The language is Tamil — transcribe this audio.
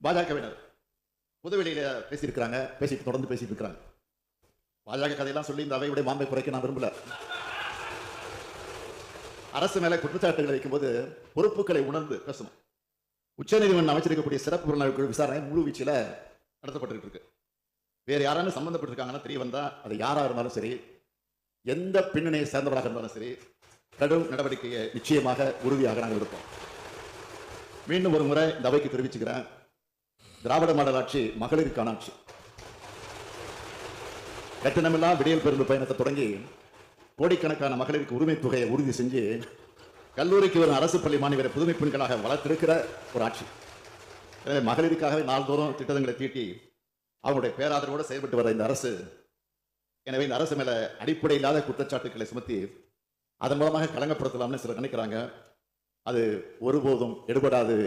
பாஜகவினர் பொதுவெளியில பேசியிருக்கிறாங்க, பேசிட்டு தொடர்ந்து பேசிட்டு இருக்கிறாங்க. பாஜக கதையெல்லாம் சொல்லி இந்த அவையுடைய மாண்பை குறைக்க நான் விரும்பல. அரசு மேல குற்றச்சாட்டுகளை வைக்கும்போது பொறுப்புகளை உணர்ந்து பேசணும். உச்சநீதிமன்றம் அமைச்சிருக்கக்கூடிய சிறப்பு புலனாய்வு விசாரணை முழு வீச்சில நடத்தப்பட்டு இருக்கு. வேற யாராலும் சம்பந்தப்பட்டிருக்காங்கன்னா தெரிய வந்தா அது யாரா இருந்தாலும் சரி, எந்த பின்னணியை சேர்ந்தவராக இருந்தாலும் சரி, கடும் நடவடிக்கையை நிச்சயமாக உறுதியாக நாங்கள் எடுப்போம். மீண்டும் ஒரு முறை இந்த அவைக்கு தெரிவிச்சுக்கிறேன், திராவிட மாடல் ஆட்சி மகளிருக்கான ஆட்சி. கட்டணமில்லா விடியல் பேருந்து பயணத்தை தொடங்கி கோடிக்கணக்கான மகளிருக்கு உரிமை தொகையை உறுதி செஞ்சு கல்லூரிக்கு வரும் அரசு பள்ளி மாணவரை புதுமை பெண்களாக வளர்த்திருக்கிற ஒரு ஆட்சி. எனவே மகளிருக்காகவே நாள்தோறும் திட்டங்களை தீட்டி அவங்களுடைய பேராதரவோடு செயல்பட்டு வர இந்த அரசு, எனவே இந்த அரசு மேல அடிப்படை இல்லாத குற்றச்சாட்டுகளை சுமத்தி அதன் மூலமாக களங்கப்படுத்தலாம்னு சிலர் நினைக்கிறாங்க. அது ஒருபோதும் எடுபடாது.